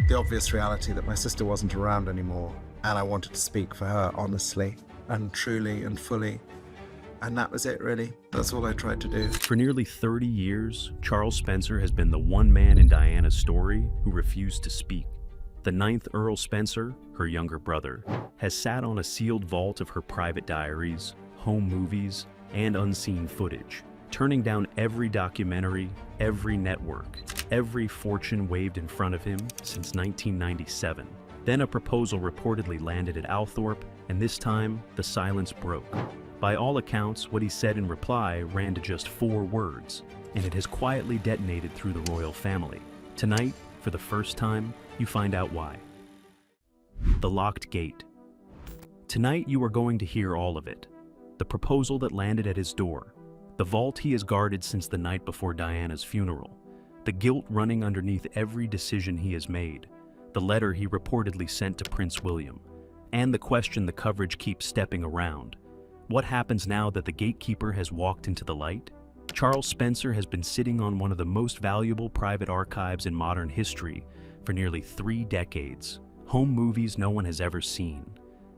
The obvious reality that my sister wasn't around anymore, and I wanted to speak for her honestly and truly and fully. And that was it, really. That's all I tried to do. For nearly 30 years, Charles Spencer has been the one man in Diana's story who refused to speak. The ninth Earl Spencer, her younger brother, has sat on a sealed vault of her private diaries, home movies, and unseen footage, turning down every documentary, every network, every fortune waved in front of him since 1997. Then a proposal reportedly landed at Althorp, and this time, the silence broke. By all accounts, what he said in reply ran to just 4 words, and it has quietly detonated through the royal family. Tonight, for the first time, you find out why. The locked gate. Tonight, you are going to hear all of it. The proposal that landed at his door, the vault he has guarded since the night before Diana's funeral, the guilt running underneath every decision he has made, the letter he reportedly sent to Prince William, and the question the coverage keeps stepping around. What happens now that the gatekeeper has walked into the light? Charles Spencer has been sitting on one of the most valuable private archives in modern history for nearly 3 decades. Home movies no one has ever seen,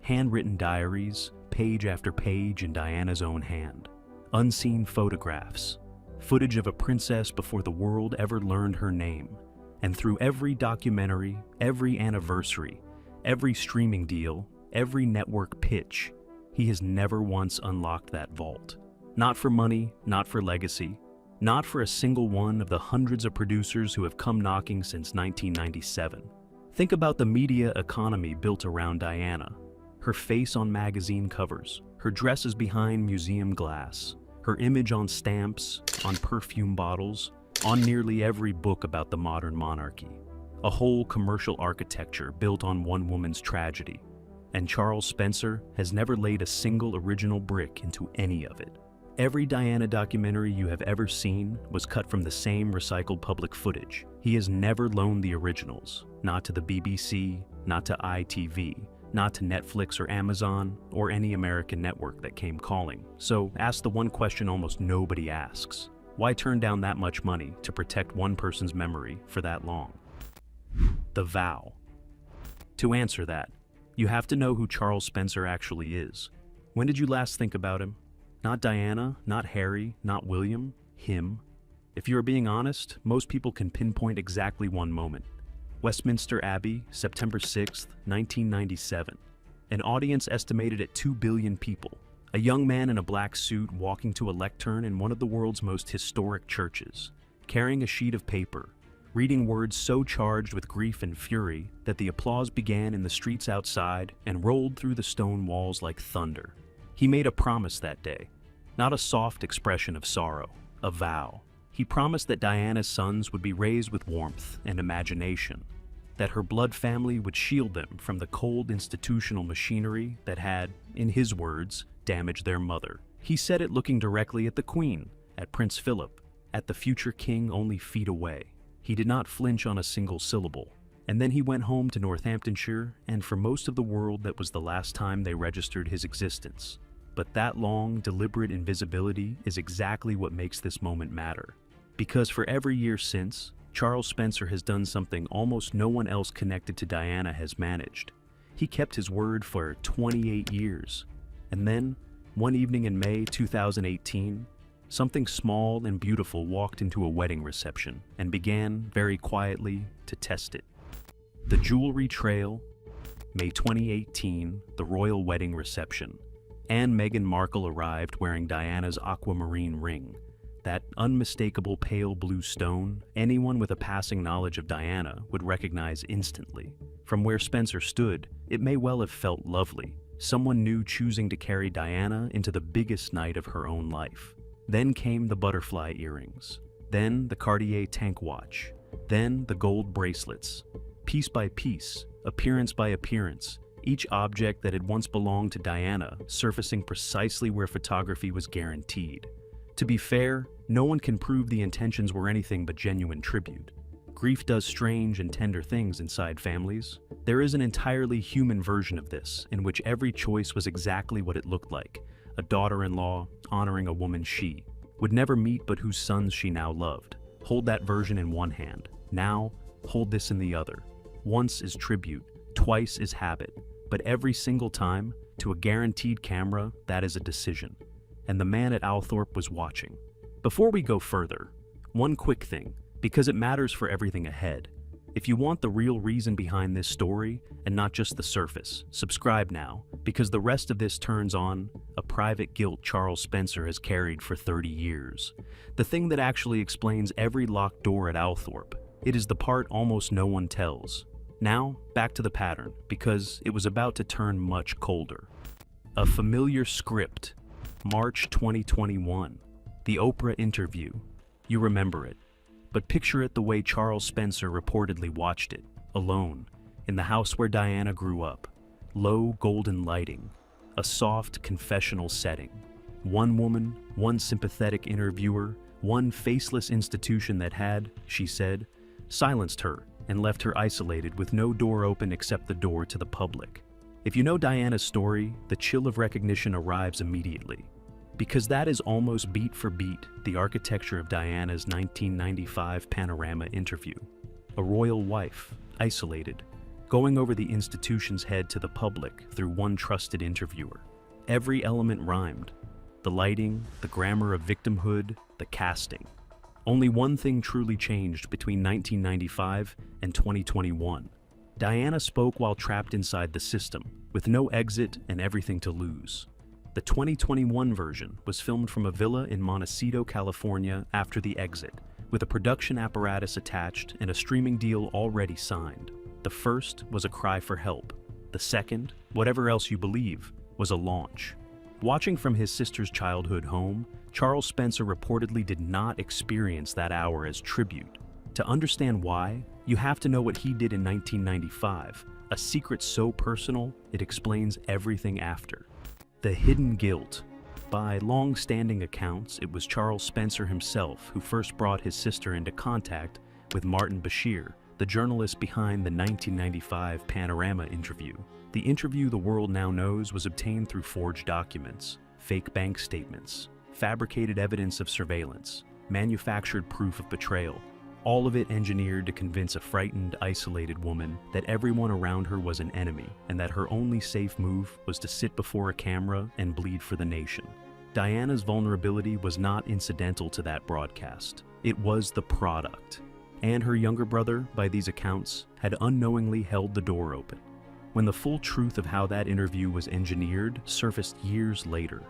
handwritten diaries, page after page in Diana's own hand, unseen photographs, footage of a princess before the world ever learned her name. And through every documentary, every anniversary, every streaming deal, every network pitch, he has never once unlocked that vault. Not for money, not for legacy, not for a single one of the hundreds of producers who have come knocking since 1997. Think about the media economy built around Diana. Her face on magazine covers, her dresses behind museum glass, her image on stamps, on perfume bottles, on nearly every book about the modern monarchy. A whole commercial architecture built on one woman's tragedy. And Charles Spencer has never laid a single original brick into any of it. Every Diana documentary you have ever seen was cut from the same recycled public footage. He has never loaned the originals, not to the BBC, not to ITV, not to Netflix or Amazon, or any American network that came calling. So ask the one question almost nobody asks. Why turn down that much money to protect one person's memory for that long? The vow. To answer that, you have to know who Charles Spencer actually is. When did you last think about him? Not Diana, not Harry, not William, him. If you are being honest, most people can pinpoint exactly one moment. Westminster Abbey, September 6th, 1997. An audience estimated at 2 billion people. A young man in a black suit walking to a lectern in one of the world's most historic churches, carrying a sheet of paper, reading words so charged with grief and fury that the applause began in the streets outside and rolled through the stone walls like thunder. He made a promise that day, not a soft expression of sorrow, a vow. He promised that Diana's sons would be raised with warmth and imagination, that her blood family would shield them from the cold institutional machinery that had, in his words, damaged their mother. He said it looking directly at the Queen, at Prince Philip, at the future king only feet away. He did not flinch on a single syllable. And then he went home to Northamptonshire, and for most of the world that was the last time they registered his existence. But that long, deliberate invisibility is exactly what makes this moment matter. Because for every year since, Charles Spencer has done something almost no one else connected to Diana has managed. He kept his word for 28 years. And then, one evening in May 2018, something small and beautiful walked into a wedding reception and began, very quietly, to test it. The Jewelry Trail, May 2018, the royal wedding reception. And Meghan Markle arrived wearing Diana's aquamarine ring. That unmistakable pale blue stone, anyone with a passing knowledge of Diana would recognize instantly. From where Spencer stood, it may well have felt lovely. Someone new choosing to carry Diana into the biggest night of her own life. Then came the butterfly earrings. Then the Cartier tank watch. Then the gold bracelets. Piece by piece, appearance by appearance, each object that had once belonged to Diana surfacing precisely where photography was guaranteed. To be fair, no one can prove the intentions were anything but genuine tribute. Grief does strange and tender things inside families. There is an entirely human version of this, in which every choice was exactly what it looked like. A daughter-in-law honoring a woman she would never meet but whose sons she now loved. Hold that version in one hand. Now, hold this in the other. Once is tribute, twice is habit, but every single time, to a guaranteed camera, that is a decision. And the man at Althorp was watching. Before we go further, one quick thing, because it matters for everything ahead. If you want the real reason behind this story, and not just the surface, subscribe now, because the rest of this turns on a private guilt Charles Spencer has carried for 30 years. The thing that actually explains every locked door at Althorp. It is the part almost no one tells. Now, back to the pattern, because it was about to turn much colder. A familiar script. March 2021. The Oprah interview. You remember it. But picture it the way Charles Spencer reportedly watched it, alone, in the house where Diana grew up. Low golden lighting. A soft confessional setting. One woman, one sympathetic interviewer, one faceless institution that had, she said, silenced her and left her isolated with no door open except the door to the public. If you know Diana's story, the chill of recognition arrives immediately. Because that is almost beat for beat the architecture of Diana's 1995 Panorama interview. A royal wife, isolated, going over the institution's head to the public through one trusted interviewer. Every element rhymed. The lighting, the grammar of victimhood, the casting. Only one thing truly changed between 1995 and 2021. Diana spoke while trapped inside the system, with no exit and everything to lose. The 2021 version was filmed from a villa in Montecito, California after the exit, with a production apparatus attached and a streaming deal already signed. The first was a cry for help. The second, whatever else you believe, was a launch. Watching from his sister's childhood home, Charles Spencer reportedly did not experience that hour as tribute. To understand why, you have to know what he did in 1995, a secret so personal it explains everything after. The hidden guilt. By long-standing accounts, it was Charles Spencer himself who first brought his sister into contact with Martin Bashir, the journalist behind the 1995 Panorama interview. The interview the world now knows was obtained through forged documents, fake bank statements, fabricated evidence of surveillance, manufactured proof of betrayal, all of it engineered to convince a frightened, isolated woman that everyone around her was an enemy and that her only safe move was to sit before a camera and bleed for the nation. Diana's vulnerability was not incidental to that broadcast. It was the product. And her younger brother, by these accounts, had unknowingly held the door open. When the full truth of how that interview was engineered surfaced years later,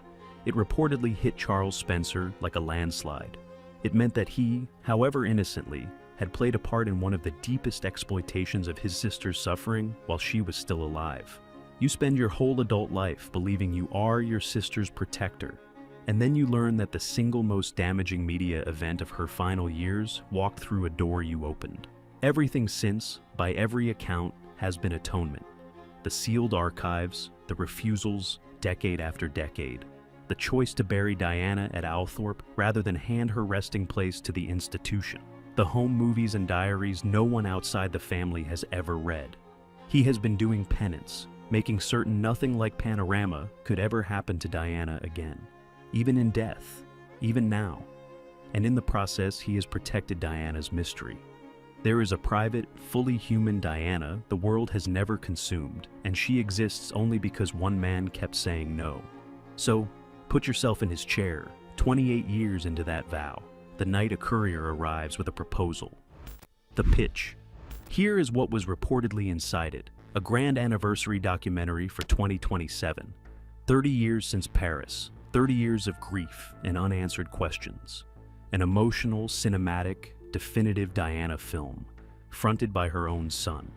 it reportedly hit Charles Spencer like a landslide. It meant that he, however innocently, had played a part in one of the deepest exploitations of his sister's suffering while she was still alive. You spend your whole adult life believing you are your sister's protector, and then you learn that the single most damaging media event of her final years walked through a door you opened. Everything since, by every account, has been atonement. The sealed archives, the refusals, decade after decade. The choice to bury Diana at Althorp rather than hand her resting place to the institution. The home movies and diaries no one outside the family has ever read. He has been doing penance, making certain nothing like Panorama could ever happen to Diana again. Even in death, even now. And in the process, he has protected Diana's mystery. There is a private, fully human Diana the world has never consumed, and she exists only because one man kept saying no. So, put yourself in his chair, 28 years into that vow, the night a courier arrives with a proposal. The pitch. Here is what was reportedly inside it, a grand anniversary documentary for 2027. 30 years since Paris, 30 years of grief and unanswered questions. An emotional, cinematic, definitive Diana film, fronted by her own son.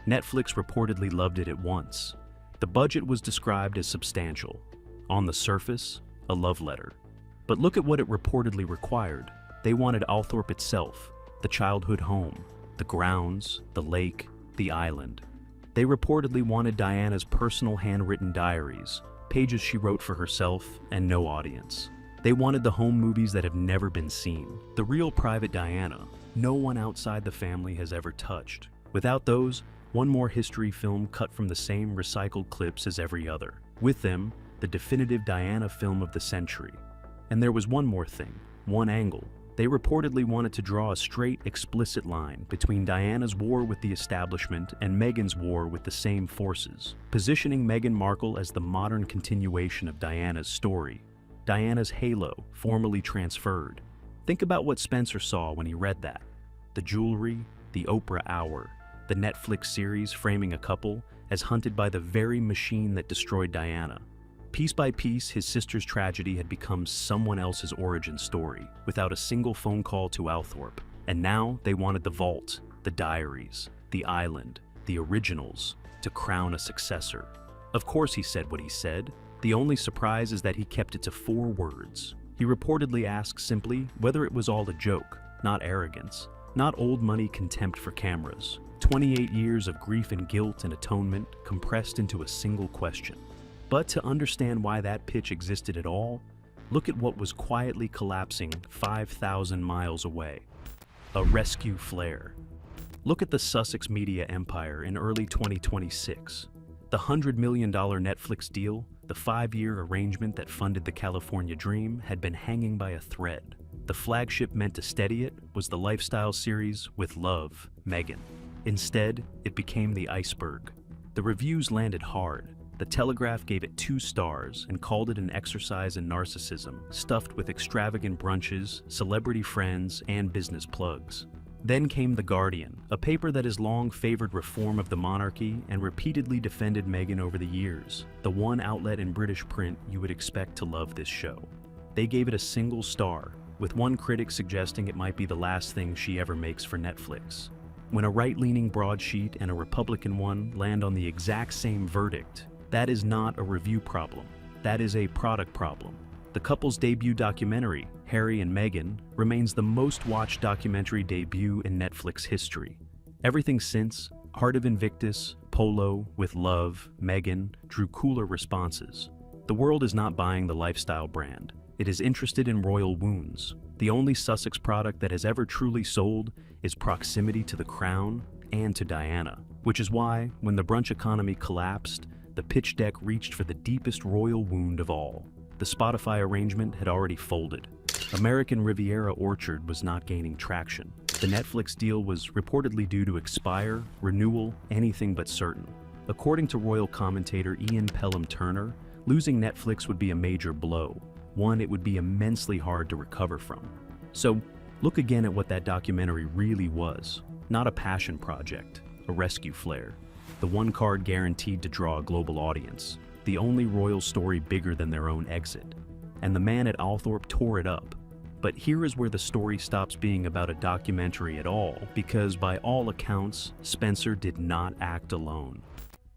Netflix reportedly loved it at once. The budget was described as substantial. On the surface, a love letter. But look at what it reportedly required. They wanted Althorp itself, the childhood home, the grounds, the lake, the island. They reportedly wanted Diana's personal handwritten diaries, pages she wrote for herself and no audience. They wanted the home movies that have never been seen, the real private Diana, no one outside the family has ever touched. Without those, one more history film cut from the same recycled clips as every other. With them, the definitive Diana film of the century. And there was one more thing, one angle, They reportedly wanted to draw a straight, explicit line between Diana's war with the establishment and Meghan's war with the same forces, positioning Meghan Markle as the modern continuation of Diana's story. Diana's halo, formally transferred. Think about what Spencer saw when he read that. The jewelry, the Oprah hour, the Netflix series framing a couple as hunted by the very machine that destroyed Diana. Piece by piece, his sister's tragedy had become someone else's origin story, without a single phone call to Althorp. And now they wanted the vault, the diaries, the island, the originals, to crown a successor. Of course he said what he said. The only surprise is that he kept it to 4 words. He reportedly asked simply whether it was all a joke, not arrogance, not old money contempt for cameras. 28 years of grief and guilt and atonement compressed into a single question. But to understand why that pitch existed at all, look at what was quietly collapsing 5,000 miles away. A rescue flare. Look at the Sussex media empire in early 2026. The $100 million Netflix deal, the 5-year arrangement that funded the California dream, had been hanging by a thread. The flagship meant to steady it was the lifestyle series With Love, Meghan. Instead, it became the iceberg. The reviews landed hard. The Telegraph gave it 2 stars and called it an exercise in narcissism, stuffed with extravagant brunches, celebrity friends, and business plugs. Then came The Guardian, a paper that has long favored reform of the monarchy and repeatedly defended Meghan over the years, the one outlet in British print you would expect to love this show. They gave it a single star, with one critic suggesting it might be the last thing she ever makes for Netflix. When a right-leaning broadsheet and a Republican one land on the exact same verdict, that is not a review problem. That is a product problem. The couple's debut documentary, Harry and Meghan, remains the most-watched documentary debut in Netflix history. Everything since, Heart of Invictus, Polo, With Love, Meghan, drew cooler responses. The world is not buying the lifestyle brand. It is interested in royal wounds. The only Sussex product that has ever truly sold is proximity to the crown and to Diana, which is why, when the brunch economy collapsed, the pitch deck reached for the deepest royal wound of all. The Spotify arrangement had already folded. American Riviera Orchard was not gaining traction. The Netflix deal was reportedly due to expire, renewal, anything but certain. According to royal commentator Ian Pelham Turner, losing Netflix would be a major blow, one it would be immensely hard to recover from. So, look again at what that documentary really was. Not a passion project, a rescue flare. The one card guaranteed to draw a global audience, the only royal story bigger than their own exit. And the man at Althorp tore it up. But here is where the story stops being about a documentary at all, because by all accounts, Spencer did not act alone.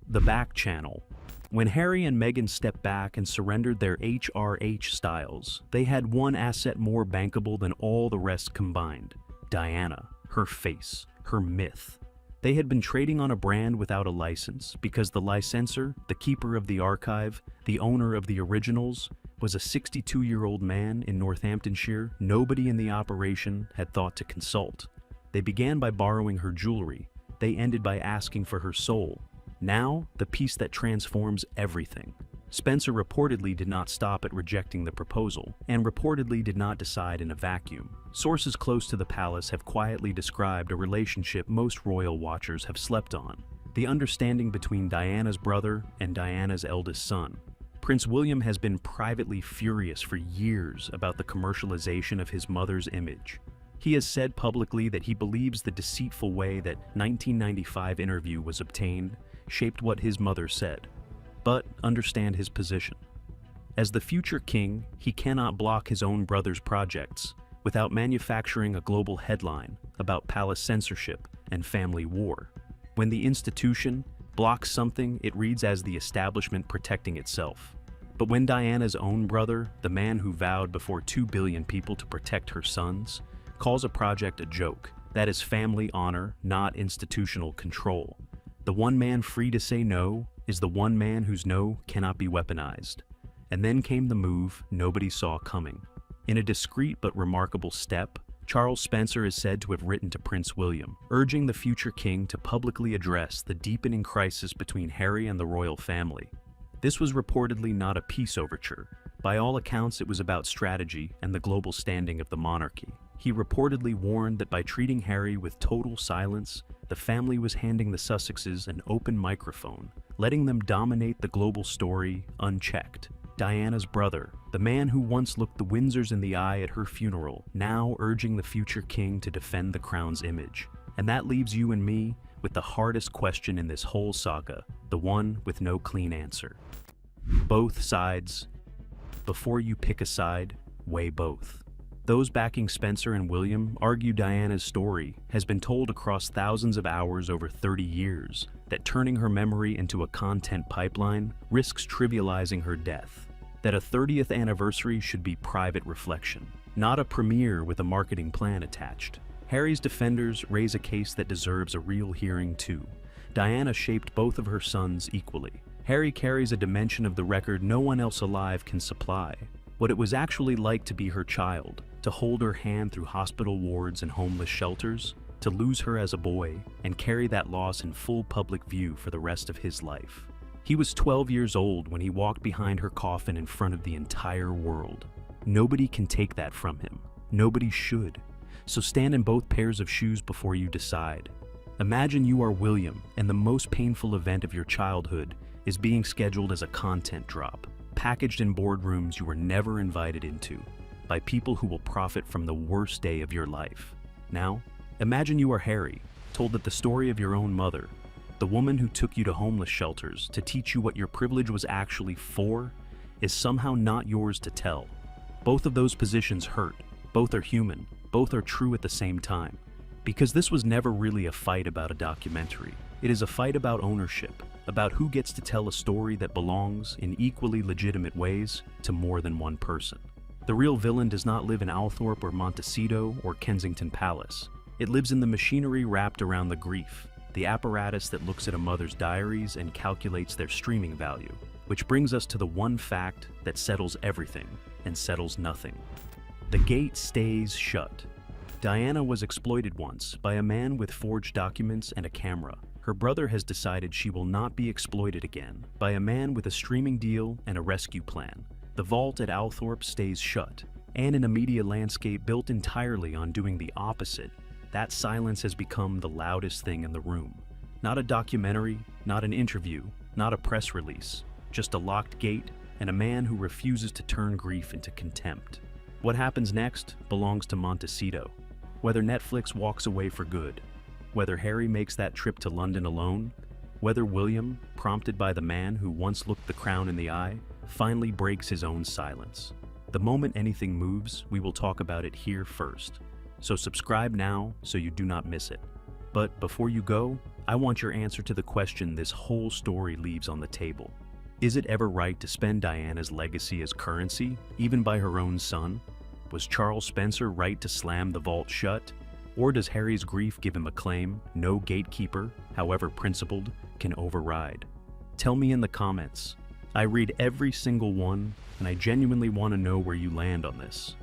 The back channel. When Harry and Meghan stepped back and surrendered their HRH styles, they had one asset more bankable than all the rest combined: Diana, her face, her myth. They had been trading on a brand without a license because the licensor, the keeper of the archive, the owner of the originals, was a 62-year-old man in Northamptonshire nobody in the operation had thought to consult. They began by borrowing her jewelry. They ended by asking for her soul. Now, the piece that transforms everything. Spencer reportedly did not stop at rejecting the proposal, and reportedly did not decide in a vacuum. Sources close to the palace have quietly described a relationship most royal watchers have slept on: the understanding between Diana's brother and Diana's eldest son. Prince William has been privately furious for years about the commercialization of his mother's image. He has said publicly that he believes the deceitful way that 1995 interview was obtained shaped what his mother said. But understand his position. As the future king, he cannot block his own brother's projects without manufacturing a global headline about palace censorship and family war. When the institution blocks something, it reads as the establishment protecting itself. But when Diana's own brother, the man who vowed before 2 billion people to protect her sons, calls a project a joke, that is family honor, not institutional control. The one man free to say no is the one man whose no cannot be weaponized. And then came the move nobody saw coming. In a discreet but remarkable step, Charles Spencer is said to have written to Prince William, urging the future king to publicly address the deepening crisis between Harry and the royal family. This was reportedly not a peace overture. By all accounts, it was about strategy and the global standing of the monarchy. He reportedly warned that by treating Harry with total silence, the family was handing the Sussexes an open microphone, letting them dominate the global story unchecked. Diana's brother, the man who once looked the Windsors in the eye at her funeral, now urging the future king to defend the crown's image. And that leaves you and me with the hardest question in this whole saga, the one with no clean answer. Both sides. Before you pick a side, weigh both. Those backing Spencer and William argue Diana's story has been told across thousands of hours over 30 years, that turning her memory into a content pipeline risks trivializing her death, that a 30th anniversary should be private reflection, not a premiere with a marketing plan attached. Harry's defenders raise a case that deserves a real hearing too. Diana shaped both of her sons equally. Harry carries a dimension of the record no one else alive can supply. What it was actually like to be her child, to hold her hand through hospital wards and homeless shelters, to lose her as a boy, and carry that loss in full public view for the rest of his life. He was 12 years old when he walked behind her coffin in front of the entire world. Nobody can take that from him. Nobody should. So stand in both pairs of shoes before you decide. Imagine you are William, and the most painful event of your childhood is being scheduled as a content drop, packaged in boardrooms you were never invited into, by people who will profit from the worst day of your life. Now, imagine you are Harry, told that the story of your own mother, the woman who took you to homeless shelters to teach you what your privilege was actually for, is somehow not yours to tell. Both of those positions hurt. Both are human. Both are true at the same time. Because this was never really a fight about a documentary. It is a fight about ownership, about who gets to tell a story that belongs, in equally legitimate ways, to more than one person. The real villain does not live in Althorp or Montecito or Kensington Palace. It lives in the machinery wrapped around the grief, the apparatus that looks at a mother's diaries and calculates their streaming value. Which brings us to the one fact that settles everything and settles nothing. The gate stays shut. Diana was exploited once by a man with forged documents and a camera. Her brother has decided she will not be exploited again by a man with a streaming deal and a rescue plan. The vault at Althorp stays shut, and in a media landscape built entirely on doing the opposite, that silence has become the loudest thing in the room. Not a documentary, not an interview, not a press release, just a locked gate and a man who refuses to turn grief into contempt. What happens next belongs to Montecito. Whether Netflix walks away for good, whether Harry makes that trip to London alone, whether William, prompted by the man who once looked the crown in the eye, finally breaks his own silence. The moment anything moves, we will talk about it here first. So subscribe now so you do not miss it. But before you go, I want your answer to the question this whole story leaves on the table. Is it ever right to spend Diana's legacy as currency, even by her own son? Was Charles Spencer right to slam the vault shut? Or does Harry's grief give him a claim no gatekeeper, however principled, can override? Tell me in the comments. I read every single one, and I genuinely want to know where you land on this.